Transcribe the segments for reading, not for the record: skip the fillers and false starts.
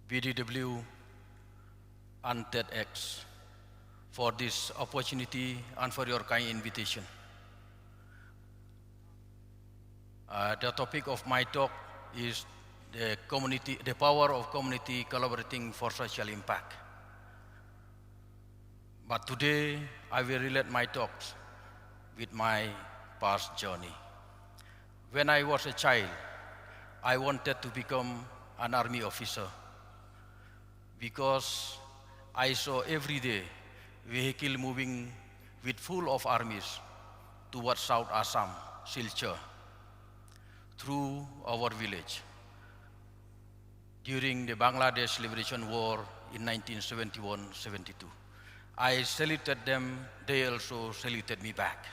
BDW and TEDx for this opportunity and for your kind invitation. The topic of my talk is the power of community collaborating for social impact. But today, I will relate my talks with my past journey. When I was a child, I wanted to become an army officer because I saw every day vehicle moving with full of armies towards South Assam, Silchar, through our village. During the Bangladesh Liberation War in 1971-72, I saluted them, they also saluted me back.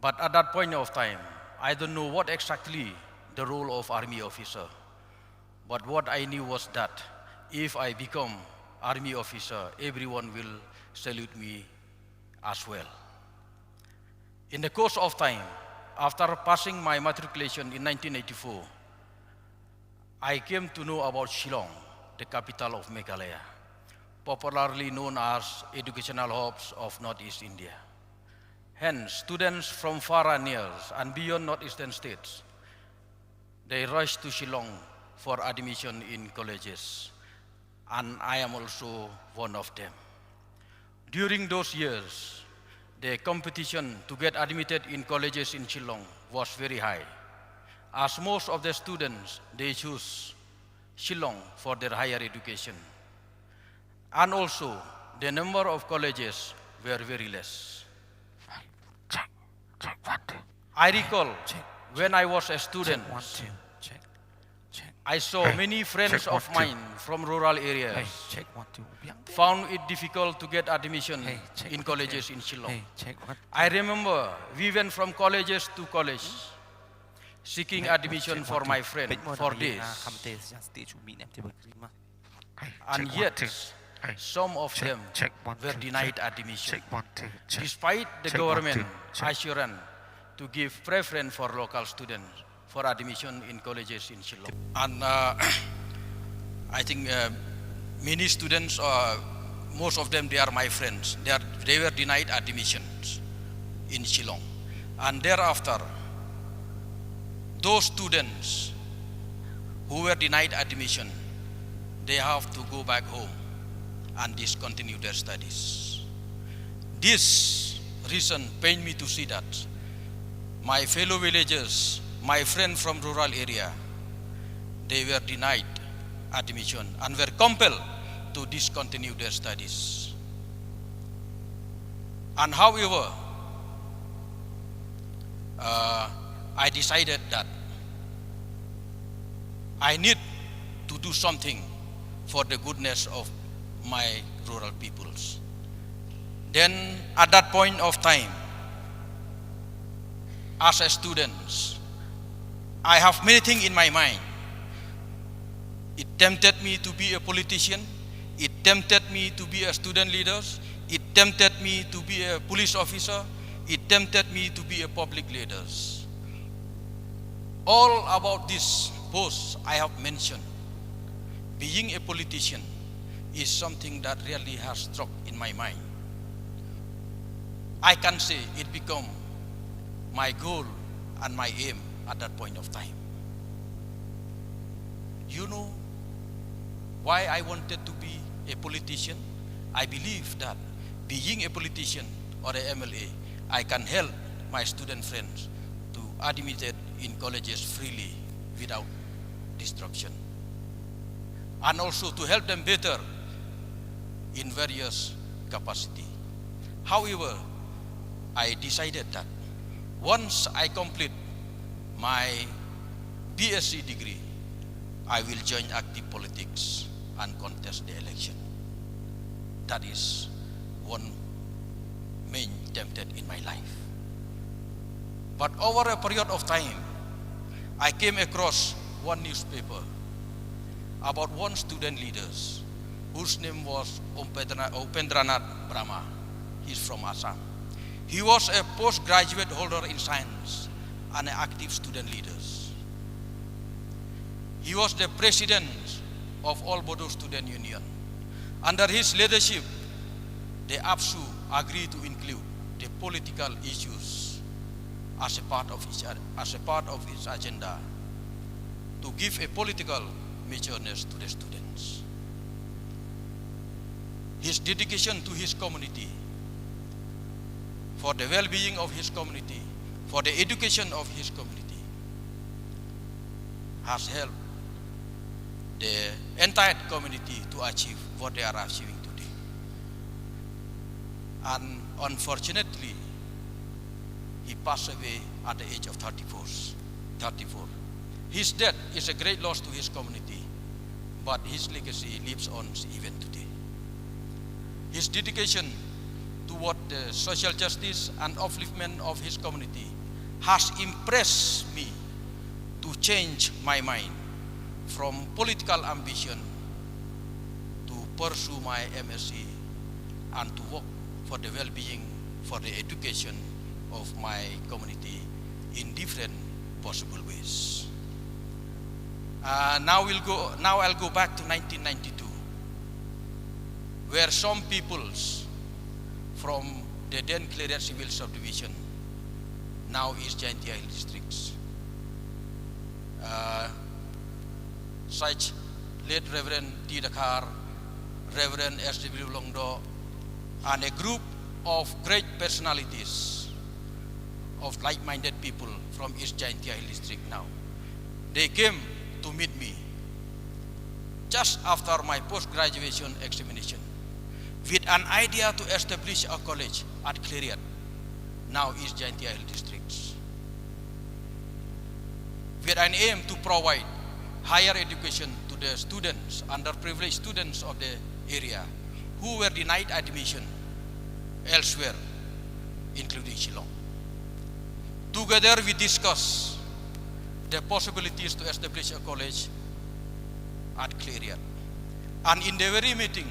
But at that point of time, I don't know what exactly the role of army officer. But what I knew was that if I become army officer, everyone will salute me as well. In the course of time, after passing my matriculation in 1984, I came to know about Shillong, the capital of Meghalaya, popularly known as educational hubs of Northeast India. Hence, students from far and near and beyond northeastern states, they rush to Shillong for admission in colleges, and I am also one of them. During those years, the competition to get admitted in colleges in Shillong was very high, as most of the students, they choose Shillong for their higher education. And also, the number of colleges were very less. I recall when I was a student, I saw many friends of mine from rural areas found it difficult to get admission in colleges in Shillong. I remember we went from colleges to college seeking admission for my friend for days. And yet, some of them were denied admission, despite the government assurance to give preference for local students for admission in colleges in Shillong. And I think many students, most of them, they are my friends. They were denied admissions in Shillong. And thereafter, those students who were denied admission, they have to go back home and discontinue their studies. This reason pained me to see that my fellow villagers, my friends from rural area, they were denied admission and were compelled to discontinue their studies. And however, I decided that I need to do something for the goodness of my rural peoples. Then at that point of time, as a student, I have many things in my mind. It tempted me to be a politician. It tempted me to be a student leader. It tempted me to be a police officer. It tempted me to be a public leader. All about this post I have mentioned, being a politician is something that really has struck in my mind. I can say it became my goal and my aim at that point of time. You know why I wanted to be a politician? I believe that being a politician or a MLA, I can help my student friends to admitted in colleges freely without disruption, and also to help them better in various capacity. However, I decided that once I complete my BSc degree, I will join active politics and contest the election. That is one main tempted in my life. But over a period of time, I came across one newspaper about one student leader whose name was Upendranath Brahma. He's from Assam. He was a postgraduate holder in science and an active student leader. He was the president of All Bodo Student Union. Under his leadership, the APSU agreed to include the political issues as a part of its agenda to give a political maturity to the students. His dedication to his community, for the well-being of his community, for the education of his community, has helped the entire community to achieve what they are achieving today. And unfortunately, he passed away at the age of 34. His death is a great loss to his community, but his legacy lives on even today. His dedication toward the social justice and upliftment of his community has impressed me to change my mind from political ambition to pursue my MSc and to work for the well-being, for the education of my community in different possible ways. Now I'll go back to 1992, where some peoples from the then cleared civil subdivision, now East Jaintia Hill districts, such late Reverend T. Dakar, Reverend S.W. Longdo, and a group of great personalities of like-minded people from East Jaintia Hill district now. They came to meet me just after my post-graduation examination with an idea to establish a college at Clarion, now East Jaintia Hill districts, with an aim to provide higher education to the students, underprivileged students of the area who were denied admission elsewhere, including Shillong. Together we discussed the possibilities to establish a college at Clarion. And in the very meeting,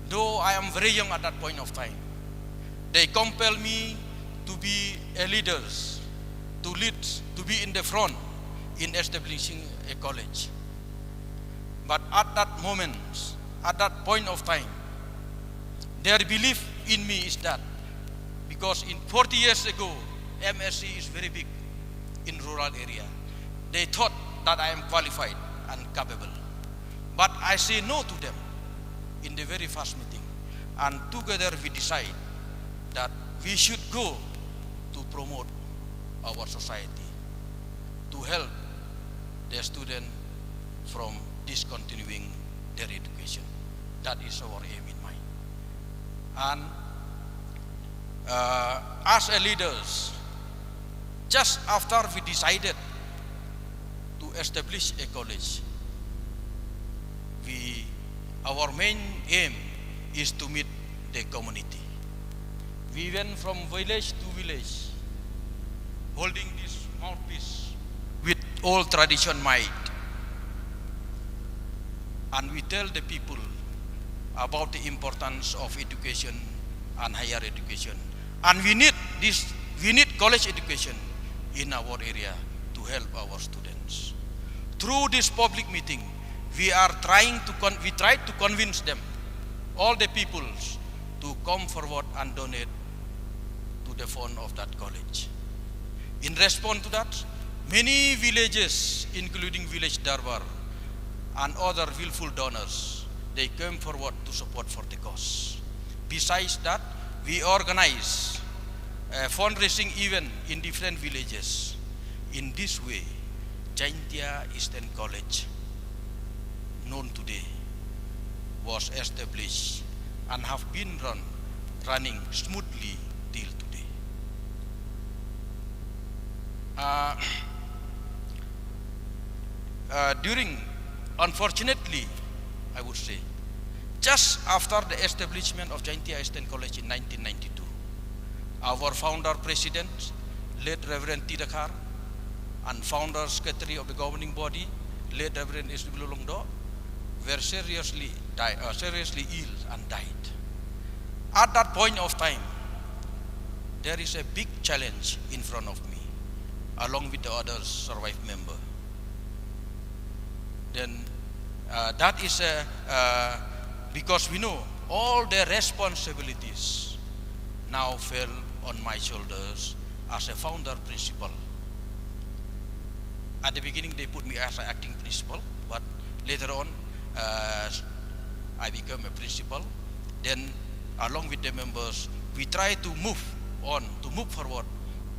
though I am very young at that point of time, they compelled me to be a leader, to lead, to be in the front in establishing a college. But at that moment, at that point of time, their belief in me is that because in 40 years ago, MSc is very big in rural area. They thought that I am qualified and capable. But I say no to them in the very first meeting. And together we decide that we should go to promote our society, to help the student from discontinuing their education. That is our aim in mind. And as a leaders, just after we decided to establish a college, our main aim is to meet the community. We went from village to village, holding this mouthpiece with all tradition might. And we tell the people about the importance of education and higher education. And we need college education in our area to help our students. Through this public meeting, we tried to convince them, all the peoples, to come forward and donate to the fund of that college. In response to that, many villages, including village Darbar and other willful donors, they came forward to support for the cause. Besides that, we organize a fundraising event in different villages. In this way, Jaintia Eastern College, known today, was established and have been running smoothly till today. Unfortunately, I would say, just after the establishment of Jaintia Eastern College in 1992, our founder president, late Reverend T. Dakar, and founder secretary of the governing body, late Reverend S.W. Longdo, were seriously ill and died. At that point of time, there is a big challenge in front of me, along with the other survived member. Then That is because we know all the responsibilities now fell on my shoulders as a founder principal. At the beginning, they put me as an acting principal, but later on, I became a principal. Then, along with the members, we try to move on, to move forward,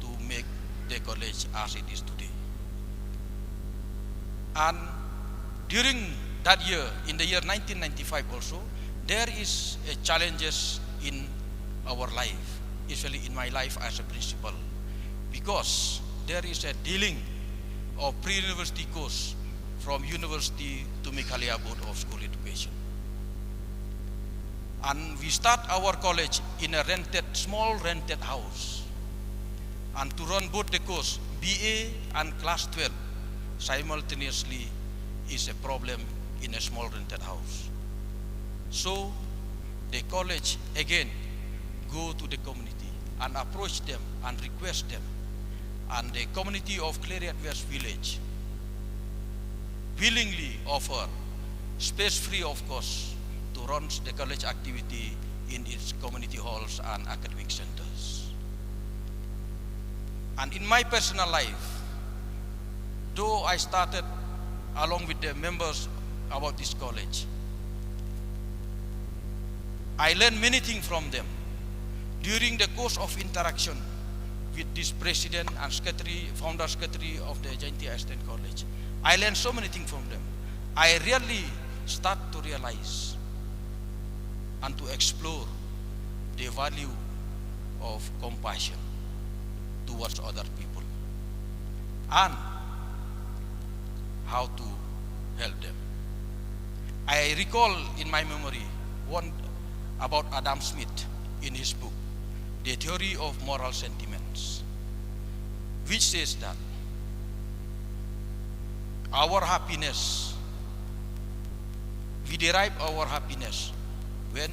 to make the college as it is today. And during that year, in the year 1995 also, there is a challenges in our life, especially in my life as a principal, because there is a dealing of pre-university course from university to Meghalaya Board of School Education. And we start our college in a small rented house. And to run both the course, BA and class 12, simultaneously is a problem in a small rented house. So the college again go to the community and approach them and request them. And the community of Clariat West Village willingly offer space free of cost to run the college activity in its community halls and academic centers. And in my personal life, though I started along with the members about this college, I learned many things from them. During the course of interaction with this president and secretary, founder secretary of the Jaintia Eastern College, I learned so many things from them. I really start to realize and to explore the value of compassion towards other people and how to help them. I recall in my memory one about Adam Smith in his book, The Theory of Moral Sentiments, which says that our happiness, we derive our happiness when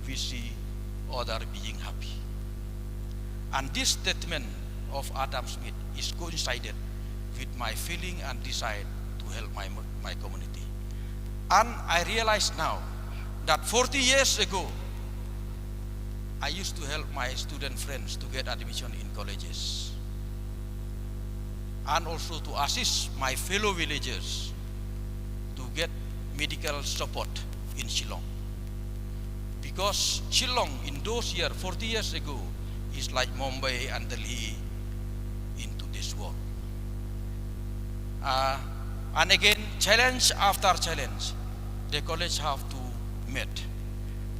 we see others being happy. And this statement of Adam Smith is coincided with my feeling and desire to help my community. And I realize now that 40 years ago, I used to help my student friends to get admission in colleges, and also to assist my fellow villagers to get medical support in Shillong. Because Shillong in those years, 40 years ago, is like Mumbai and Delhi into this world. And again, challenge after challenge, the college have to meet.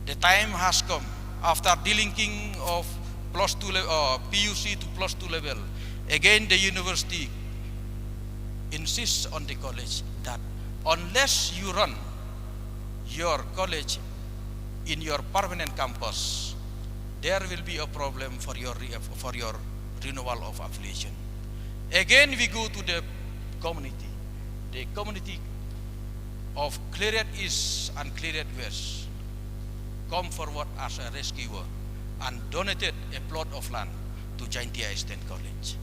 The time has come after delinking of PUC to plus 2 level. Again, the university insists on the college that unless you run your college in your permanent campus, there will be a problem for your renewal of affiliation. Again, we go to the community. The community of Clariat East and Clariat West come forward as a rescuer and donated a plot of land to Jaintia Eastern College.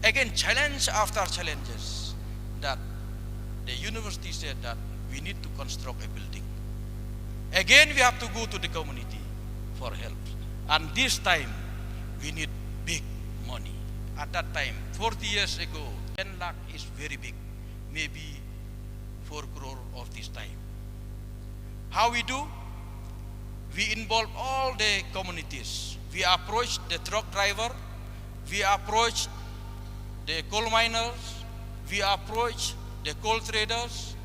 Again, challenge after challenges, that the university said that we need to construct a building. Again, we have to go to the community for help. And this time, we need big money. At that time, 40 years ago, 10 lakh is very big, maybe 4 crore of this time. How we do? We involve all the communities. We approach the truck driver, we approach the coal miners, we approach the coal traders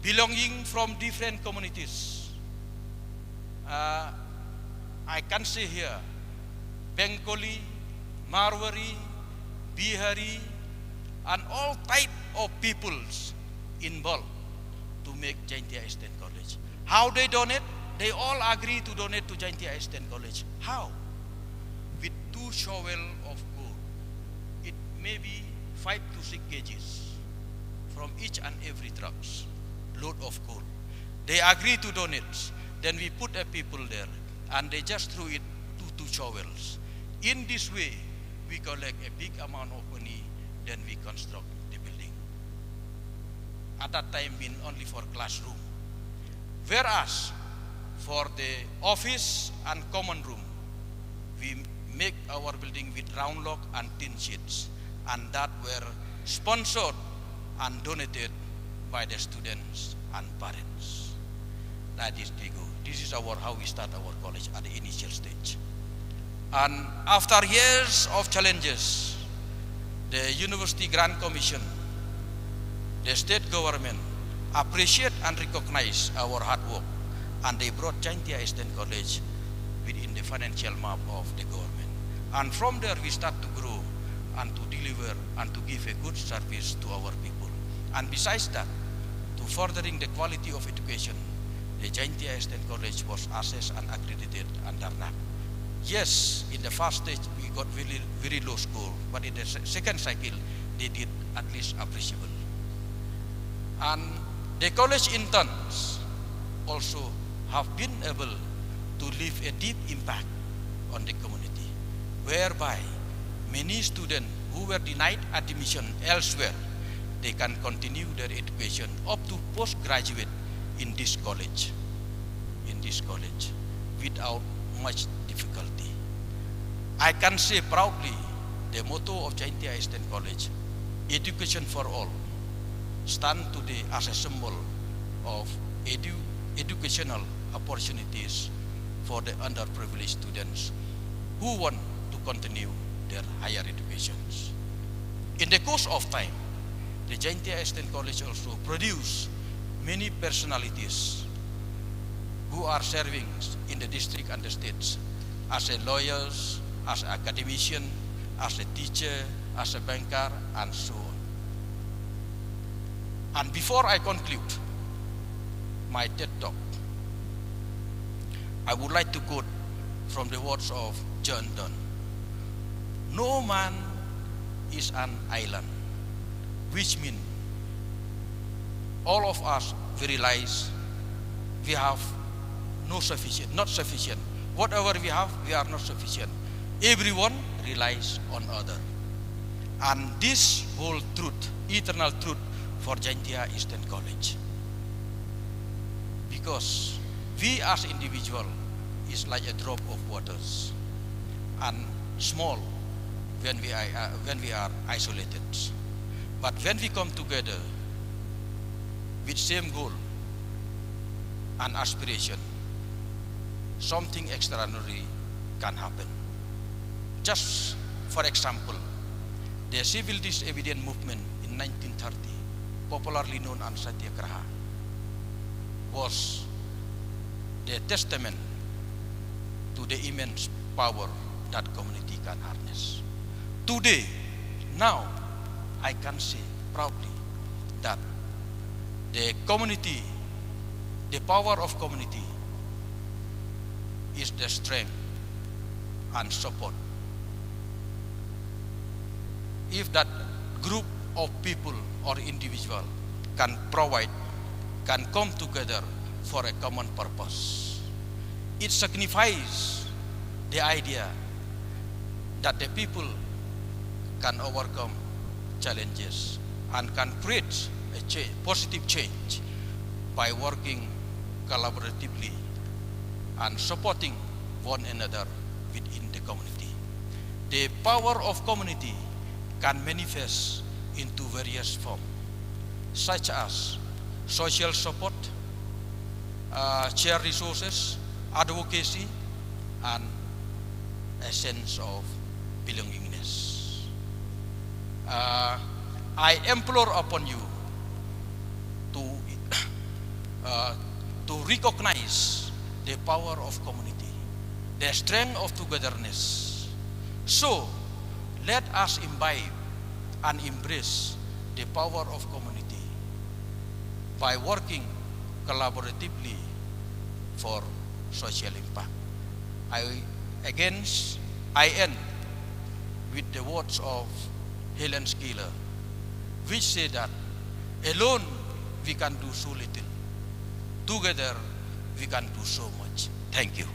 belonging from different communities. I can say here, Bengali, Marwari, Bihari, and all type of peoples involved to make Jaintia Eastern College. How they donate? They all agree to donate to Jaintia Eastern College. How? With 2 shovels of coal. It may be 5 to 6 kgs from each and every truck's load of coal. They agree to donate. Then we put a people there, and they just threw it to 2 shovels. In this way, we collect a big amount of money, then we construct the building. at that time been only for classroom. Whereas for the office and common room, we make our building with round lock and tin sheets, and that were sponsored and donated by the students and parents. That is the go. This is how we start our college at the initial stage. And after years of challenges, the University Grant Commission, the state government appreciate and recognize our hard work, and they brought Jaintia Eastern College within the financial map of the government. And from there we start to grow and to deliver and to give a good service to our people. And besides that, to furthering the quality of education, the Jaintia Eastern College was assessed and accredited under NAC. Yes, in the first stage we got very, very low score, but in the second cycle they did at least appreciable. And the college interns also have been able to leave a deep impact on the community, whereby many students who were denied admission elsewhere, they can continue their education up to postgraduate in this college, without much difficulty. I can say proudly, the motto of Jaintia Eastern College, education for all, stand today as a symbol of educational opportunities for the underprivileged students who want to continue their higher educations. In the course of time, the Jaintia Eastern College also produced many personalities who are serving in the district and the states as a lawyers, as an academician, as a teacher, as a banker, and so on. And before I conclude my TED talk, I would like to quote from the words of John Donne. No man is an island, which means all of us we realize we have not sufficient. Whatever we have, we are not sufficient. Everyone relies on other. And this whole truth, eternal truth for Jaintia Eastern College. Because we as individual is like a drop of waters and small when we are isolated. But when we come together with same goal and aspiration, something extraordinary can happen. Just for example, the civil disobedience movement in 1930, popularly known as Satyagraha, was the testament to the immense power that community can harness. Today, now, I can say proudly that the community, the power of community is the strength and support. If that group of people or individual can come together for a common purpose, it signifies the idea that the people can overcome challenges and can create a positive change by working collaboratively and supporting one another within the community. The power of community can manifest into various forms, such as social support, shared resources, advocacy, and a sense of belongingness. I implore upon you to recognize the power of community, the strength of togetherness. So, let us imbibe and embrace the power of community by working collaboratively for social impact. I end with the words of Helen Keller, which say that alone we can do so little, together we can do so much. Thank you.